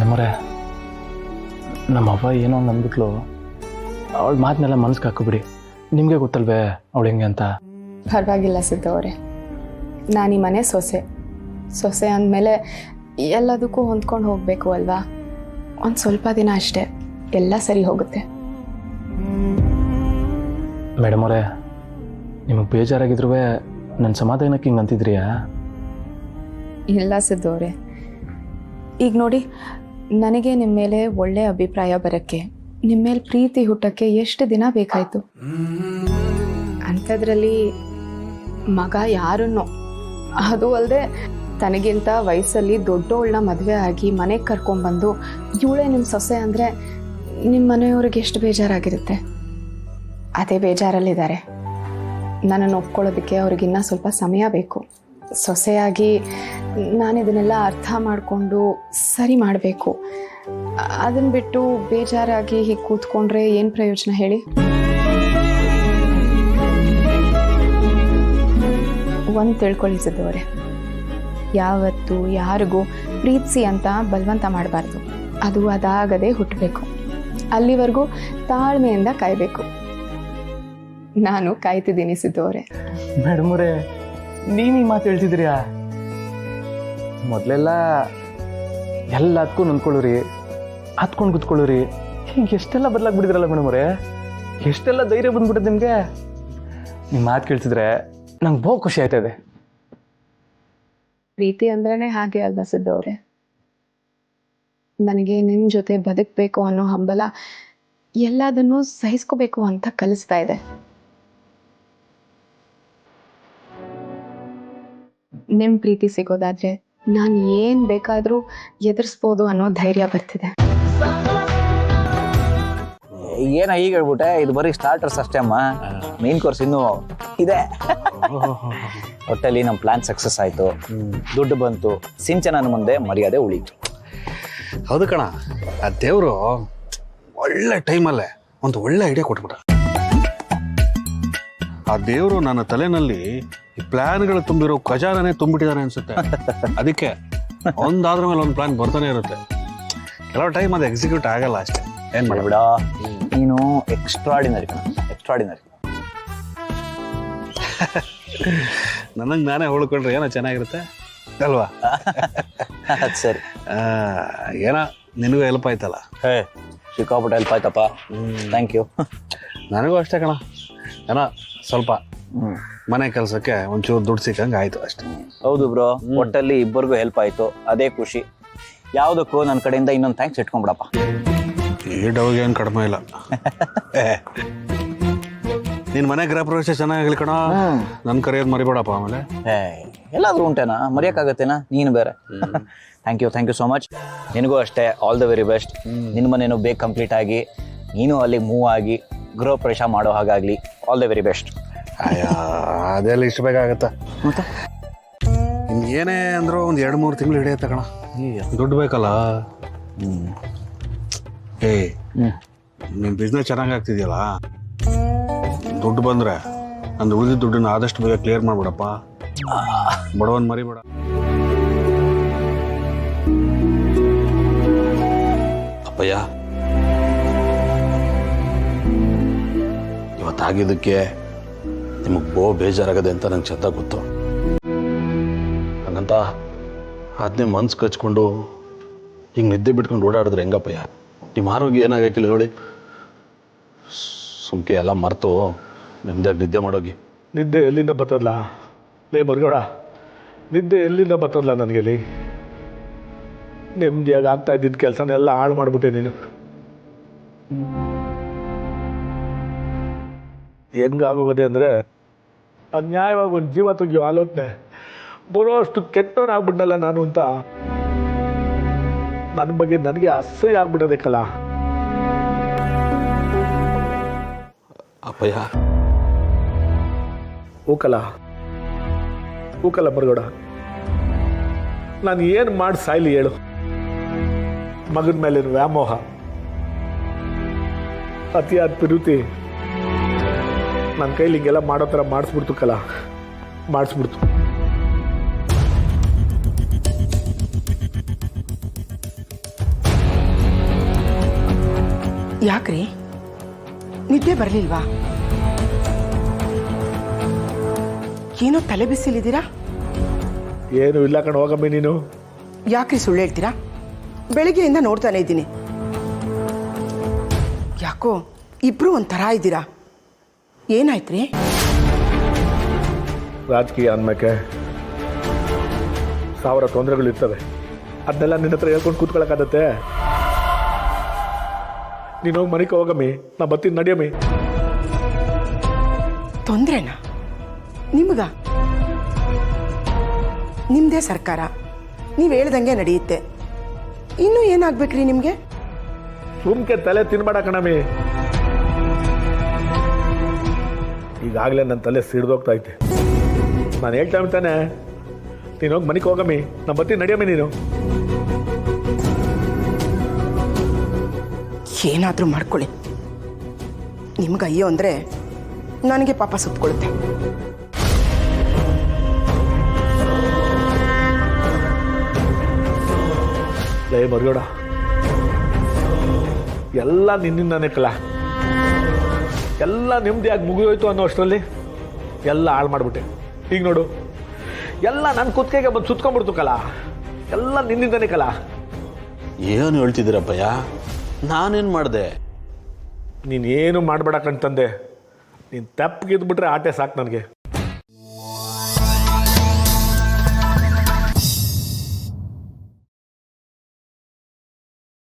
ಮೇಡಮರೇ, ನಮ್ಮವ್ವ ಏನೋ ಹಂಗೆ ಅಂದ್ಬಿಟ್ಲು. ಅವಳ ಮಾತನ್ನೆಲ್ಲ ಮನಸ್ಸಿಗೆ ಹಾಕೋಬಿಡಿ. ನಿಮಗೆ ಗೊತ್ತಲ್ವೇ ಅವಳು ಹೆಂಗೆ ಅಂತ. ಪರವಾಗಿಲ್ಲ ಸಿದ್ದವರೇ, ನಾನು ಈ ಮನೆ ಸೊಸೆ ಅಂದಮೇಲೆ ಎಲ್ಲದಕ್ಕೂ ಹೊಂದ್ಕೊಂಡು ಹೋಗಬೇಕು ಅಲ್ವಾ. ಒಂದು ಸ್ವಲ್ಪ ದಿನ ಅಷ್ಟೇ, ಎಲ್ಲ ಸರಿ ಹೋಗುತ್ತೆ. ಮೇಡಮರೇ, ನಿಮಗೆ ಬೇಜಾರಾಗಿದ್ರೂ ನನ್ನ ಸಮಾಧಾನಕ್ಕೆ ಹಿಂಗೆ ಅಂತಿದ್ರಿಯಾ? ಇಲ್ಲ ಸಿದ್ದವರೇ, ಈಗ ನೋಡಿ, ನನಗೆ ನಿಮ್ಮ ಮೇಲೆ ಒಳ್ಳೆ ಅಭಿಪ್ರಾಯ ಬರೋಕ್ಕೆ, ನಿಮ್ಮ ಮೇಲೆ ಪ್ರೀತಿ ಹುಟ್ಟಕ್ಕೆ ಎಷ್ಟು ದಿನ ಬೇಕಾಯಿತು. ಅಂಥದ್ರಲ್ಲಿ ಮಗ ಯಾರನ್ನೋ, ಅದು ಅಲ್ಲದೆ ತನಗಿಂತ ವಯಸ್ಸಲ್ಲಿ ದೊಡ್ಡವಳನ್ನ ಮದುವೆ ಆಗಿ ಮನೆಗೆ ಕರ್ಕೊಂಡ್ಬಂದು ಇವಳೇ ನಿಮ್ಮ ಸೊಸೆ ಅಂದರೆ ನಿಮ್ಮ ಮನೆಯವ್ರಿಗೆ ಎಷ್ಟು ಬೇಜಾರಾಗಿರುತ್ತೆ. ಅದೇ ಬೇಜಾರಲ್ಲಿದ್ದಾರೆ. ನನ್ನನ್ನು ಒಪ್ಕೊಳ್ಳೋದಕ್ಕೆ ಅವ್ರಿಗಿನ್ನ ಸ್ವಲ್ಪ ಸಮಯ ಬೇಕು. ಸೊಸೆಯಾಗಿ ನಾನು ಇದನ್ನೆಲ್ಲ ಅರ್ಥ ಮಾಡಿಕೊಂಡು ಸರಿ ಮಾಡಬೇಕು. ಅದನ್ನು ಬಿಟ್ಟು ಬೇಜಾರಾಗಿ ಹೀಗೆ ಕೂತ್ಕೊಂಡ್ರೆ ಏನು ಪ್ರಯೋಜನ ಹೇಳಿ? ಒಂದು ತಿಳ್ಕೊಳ್ಳಿಸಿದವರೆ, ಯಾವತ್ತು ಯಾರಿಗೂ ಪ್ರೀತಿಸಿ ಅಂತ ಬಲವಂತ ಮಾಡಬಾರ್ದು. ಅದು ಅದಾಗದೆ ಹುಟ್ಟಬೇಕು. ಅಲ್ಲಿವರೆಗೂ ತಾಳ್ಮೆಯಿಂದ ಕಾಯಬೇಕು. ನಾನು ಕಾಯ್ತಿದ್ದೀನಿ ಸಿದ್ದವರೇ. ಮೇಡಮರೇ, ನೀನು ಮಾತು ಹೇಳ್ತಿದ್ರಿಯಾ? ಮೊದಲೆಲ್ಲ ಎಲ್ಲದಕ್ಕೂ ನಂದ್ಕೊಳ್ಳ್ರಿ, ಹತ್ಕೊಂಡು ಕೂತ್ಕೊಳ್ಳ್ರಿ. ಹೀಗೆ ಎಷ್ಟೆಲ್ಲ ಬದಲಾಗ್ಬಿಟ್ಟಿದ್ರಲ್ಲ ಮೇಡಮರೇ, ಎಷ್ಟೆಲ್ಲ ಧೈರ್ಯ ಬಂದ್ಬಿಟ್ಟದೆ ನಿಮಗೆ. ನಿಮ್ಮ ಮಾತು ಕೇಳ್ತಿದ್ರೆ ನಂಗೆ ಬಹು ಖುಷಿ ಆಯ್ತದೆ. ಪ್ರೀತಿ ಅಂದ್ರೇ ಹಾಗೆ ಅಲ್ವಾ ಸಿದ್ದವರೇ? ನನಗೆ ನಿಮ್ಮ ಜೊತೆ ಬದುಕಬೇಕು ಅನ್ನೋ ಹಂಬಲ ಎಲ್ಲದನ್ನೂ ಸಹಿಸ್ಕೋಬೇಕು ಅಂತ ಕಲಿಸ್ತಾ ಇದೆ. ನಿಮ್ಮ ಪ್ರೀತಿ ಸಿಗೋದಾದ್ರೆ ನಾನು ಏನು ಬೇಕಾದರೂ ಎದುರಿಸ್ಬೋದು ಅನ್ನೋ ಧೈರ್ಯ ಬರ್ತಿದೆ. ಏನ ಈಗ ಹೇಳ್ಬಿಟ್ಟೆ? ಇದು ಬರೀ ಸ್ಟಾರ್ಟರ್ಸ್ ಅಷ್ಟೇ ಅಮ್ಮ, ಮೇನ್ ಕೋರ್ಸ್ ಇನ್ನೂ ಇದೆ. ಒಟ್ಟಲ್ಲಿ ನಮ್ಮ ಪ್ಲಾನ್ ಸಕ್ಸಸ್ ಆಯ್ತು, ದುಡ್ಡು ಬಂತು, ಸಿಂಚನನ ಮುಂದೆ ಮರ್ಯಾದೆ ಉಳೀತು. ಹೌದು ಕಣ, ಆ ದೇವರು ಒಳ್ಳೆ ಟೈಮಲ್ಲೇ ಒಂದು ಒಳ್ಳೆ ಐಡಿಯಾ ಕೊಟ್ಬಿಟ್ಟ. ಆ ದೇವರು ನನ್ನ ತಲೆನಲ್ಲಿ ಈ ಪ್ಲಾನ್ಗಳು ತುಂಬಿರೋ ಖಜಾನೆ ತುಂಬಿಟ್ಟಿದ್ದಾನೆ ಅನ್ಸುತ್ತೆ. ಅದಕ್ಕೆ ಒಂದಾದ್ರ ಮೇಲೆ ಒಂದು ಪ್ಲಾನ್ ಬರ್ತಾನೆ ಇರುತ್ತೆ. ಕೆಲವು ಟೈಮ್ ಅದು ಎಕ್ಸಿಕ್ಯೂಟ್ ಆಗಲ್ಲ ಅಷ್ಟೇ. ಏನ್ ಬಿಡ, ನೀನು ಎಕ್ಸ್ಟ್ರಾಡಿನರಿ ಕಣ, ಎಕ್ಸ್ಟ್ರಾಡಿನರಿ. ನನಗೆ ನಾನೇ ಹೊಳ್ಕೊಂಡ್ರೆ ಏನೋ ಚೆನ್ನಾಗಿರುತ್ತೆ ಅಲ್ವಾ? ಸರಿ, ಏನೋ ನಿನಗೂ ಹೆಲ್ಪ್ ಆಯ್ತಲ್ಲ. ಸಿಕ್ಕಾಪಟ್ಟೆ ಹೆಲ್ಪ್ ಆಯ್ತಪ್ಪ, ಥ್ಯಾಂಕ್ ಯು. ನನಗೂ ಅಷ್ಟೇ ಕಣ, ಏನೋ ಸ್ವಲ್ಪ ಮನೆ ಕೆಲಸಕ್ಕೆ ಒಂಚೂರು ದುಡ್ಡು ಸಿಕ್ಕಂಗೆ ಆಯ್ತು ಅಷ್ಟೇ. ಹೌದು ಬ್ರೋ, ಒಟ್ಟಲ್ಲಿ ಇಬ್ಬರಿಗೂ ಹೆಲ್ಪ್ ಆಯ್ತು, ಅದೇ ಖುಷಿ. ಯಾವುದಕ್ಕೂ ನನ್ನ ಕಡೆಯಿಂದ ಇನ್ನೊಂದು ಥ್ಯಾಂಕ್ಸ್ ಇಟ್ಕೊಂಡ್ಬಿಡಪ್ಪ. ಈ ಡವ್ಗೆ ಏನು ಕಡಿಮೆ ಇಲ್ಲ. ನಿನ್ ಮನೆ ಗೃಹ ಪ್ರವೇಶ ಚೆನ್ನಾಗಿ ಕಣ, ನನ್ ಕರೆಯೋದು ಮರಿಬೇಡಪ್ಪ. ಆಮೇಲೆ ಎಲ್ಲಾದ್ರೂ ಉಂಟೇನಾ, ಮರೆಯೋಕ್ಕಾಗತ್ತೇನಾ? ನೀನು ಬೇರೆ. Thank you so much. ನಿನಗೂ ಅಷ್ಟೇ ಆಲ್ ದ ವೆರಿ ಬೆಸ್ಟ್. ನಿನ್ನ ಮನೇನು ಬೇಗ ಕಂಪ್ಲೀಟ್ ಆಗಿ ನೀನು ಅಲ್ಲಿ ಮೂವ್ ಆಗಿ ಗೃಹ ಪ್ರವೇಶ ಮಾಡೋ ಹಾಗಾಗ್ಲಿ. All the very best. ಅದೆಲ್ಲ ಇಷ್ಟು ಬೇಕಾಗತ್ತಾ? ಮತ್ತೆ ಏನೇ ಅಂದ್ರೂ ಒಂದು 2-3 ತಿಂಗಳು ಹಿಡಿಯತ್ತೆ ಕಣ, ದುಡ್ಡು ಬೇಕಲ್ಲ. ನಿನ್ ಬಿಸ್ನೆಸ್ ಚೆನ್ನಾಗಿ ಆಗ್ತಿದೆಯಲ್ಲ, ದುಡ್ಡು ಬಂದ್ರೆ ನಂದು ಉಳಿದಿದ್ದ ದುಡ್ಡನ್ನ ಆದಷ್ಟು ಬೇಗ ಕ್ಲಿಯರ್ ಮಾಡ್ಬಿಡಪ್ಪ. ಬಡವನ್ ಮರಿಬೇಡ. ಅಪ್ಪಯ್ಯ, ಇವತ್ತಾಗಿದ್ದಕ್ಕೆ ನಿಮಗೆ ಬೇಜಾರಾಗದೆ ಅಂತ ನಂಗೆ ಚೆಂದ ಗೊತ್ತು. ಹಾಗಂತ ಅದನ್ನೇ ಮನ್ಸು ಕಚ್ಕೊಂಡು ಹಿಂಗೆ ನಿದ್ದೆ ಬಿಟ್ಕೊಂಡು ಓಡಾಡಿದ್ರೆ ಹೆಂಗಪ್ಪಯ್ಯ? ನಿಮ್ಮ ಆರೋಗ್ಯ ಏನಾಗಕ್ಕಿಲ್ಲ ಹೇಳಿ. ಸುಮ್ಕೆ ಎಲ್ಲ ಮರೆತು ನೆಮ್ಮದಿಯಾಗಿ ನಿದ್ದೆ ಮಾಡೋಗಿ. ನಿದ್ದೆ ಎಲ್ಲಿಂದ ಬರ್ತದಲ್ಲ ಲೇ ಮರ್ಗೋಡ, ನಿದ್ದೆ ಎಲ್ಲಿಂದ ಬರ್ತದಲ್ಲ ನನಗೆ? ಇಲ್ಲಿ ನೆಮ್ಮದಿಯಾಗಿ ಆಗ್ತಾ ಇದ್ದಿದ್ದ ಕೆಲಸನೆಲ್ಲ ಹಾಳು ಮಾಡಿಬಿಟ್ಟೆ ನೀನು. ಹೆಂಗಾಗೋಗದೆ ಅಂದರೆ, ಅನ್ಯಾಯವಾಗಿ ಒಂದು ಜೀವ ತೆಗಿಯೋ ಆಲೋಚನೆ ಬರೋ ಅಷ್ಟು ಕೆಟ್ಟವನಾಗ್ಬಿಟ್ಟಲ್ಲ ನಾನು ಅಂತ ನನ್ನ ಬಗ್ಗೆ ನನಗೆ ಅಸಹ್ಯ ಆಗ್ಬಿಡೋದಕ್ಕಲ್ಲ. ಅಪ್ಪಯ್ಯ, ಹೂಕಲ್ಲ ಮರ್ಗೋಡ, ನಾನು ಏನು ಮಾಡಿ ಸಾಯ್ಲಿ ಹೇಳು? ಮಗನ ಮೇಲಿನ ವ್ಯಾಮೋಹ, ಅತಿಯಾದ ಪ್ರೀತಿ ನನ್ನ ಕೈಲಿ ಹಿಂಗೆಲ್ಲ ಮಾಡೋ ಥರ ಮಾಡಿಸ್ಬಿಡ್ತು. ಯಾಕ್ರಿ ನಿದ್ದೆ ಬರಲಿಲ್ವಾ? ಏನೋ ತಲೆ ಬಿಸಿಲಿದ್ದೀರಾ? ಏನು ಇಲ್ಲ ಕಣ ಹೋಗಮ್ಮಿ ನೀನು. ಯಾಕ್ರಿ ಸುಳ್ಳು ಹೇಳ್ತೀರಾ? ಬೆಳಿಗ್ಗೆಯಿಂದ ನೋಡ್ತಾನೆ ಇದ್ದೀನಿ. ಯಾಕೋ ಇಬ್ರು ಒಂಥರ ಇದ್ದೀರಾ, ಏನಾಯ್ತ್ರಿ? ರಾಜಕೀಯ ಅಂದಮೇಲೆ 1000 ತೊಂದರೆಗಳು ಇರ್ತವೆ. ಅದನ್ನೆಲ್ಲ ನಿನ್ನ ಹತ್ರ ಹೇಳ್ಕೊಂಡು ಕೂತ್ಕೊಳ್ಳೋಕ್ಕಾಗತ್ತೆ? ನೀನು ಹೋಗಿ ಮನೆಗೆ ಹೋಗಮ್ಮಿ, ನಾ ಬರ್ತೀನಿ ನಡಿಯಮ್ಮಿ. ತೊಂದ್ರೆನಾ ನಿಮ್ಗ? ನಿಮ್ದೇ ಸರ್ಕಾರ, ನೀವು ಹೇಳ್ದಂಗೆ ನಡೆಯುತ್ತೆ. ಇನ್ನೂ ಏನಾಗ್ಬೇಕ್ರಿ ನಿಮಗೆ? ಸುಮ್ಕೆ ತಲೆ ತಿನ್ಬೇಡ ಕಣಮ್ಮಿ. ಈಗಾಗಲೇ ನನ್ನ ತಲೆ ಸಿಡ್ದೋಗ್ತಾ ಐತೆ. ನಾನು ಹೇಳ್ತಾ ತಾನೆ, ನೀನು ಹೋಗಿ ಮನೆಗೆ ಹೋಗಮ್ಮಿ, ನಾ ಬರ್ತೀನಿ ನಡಿಯಮ್ಮಿ ನೀನು. ಏನಾದರೂ ಮಾಡ್ಕೊಳ್ಳಿ. ನಿಮ್ಗೆ ಅಯ್ಯೋ ಅಂದರೆ ನನಗೆ ಪಾಪ ಸುತ್ಕೊಳುತ್ತೆ. ಲೇ ಮರ್ಗೋಡ, ಎಲ್ಲ ನಿನ್ನಿಂದಾನೇ ಕಲ. ಎಲ್ಲ ನೆಮ್ಮದಿಯಾಗಿ ಮುಗಿದೋಯ್ತು ಅನ್ನೋ ಅಷ್ಟರಲ್ಲಿ ಎಲ್ಲ ಹಾಳು ಮಾಡಿಬಿಟ್ಟೆ. ಈಗ ನೋಡು, ಎಲ್ಲ ನನ್ನ ಕುತ್ತಿಗೆಗೆ ಬಂದು ಸುತ್ಕೊಂಡ್ಬಿಡ್ತು ಕಲ. ಎಲ್ಲ ನಿನ್ನಿಂದಾನೇ ಕಲ. ಏನು ಹೇಳ್ತಿದ್ದೀರಪ್ಪಯ್ಯ? ನಾನೇನು ಮಾಡಿದೆ? ನೀನೇನು ಮಾಡಬೇಡ ಕಣ್ತಂದೆ. ನೀನು ತೆಪ್ಪಗಿದ್ಬಿಟ್ರೆ ಆಟೆ ಸಾಕು ನನಗೆ.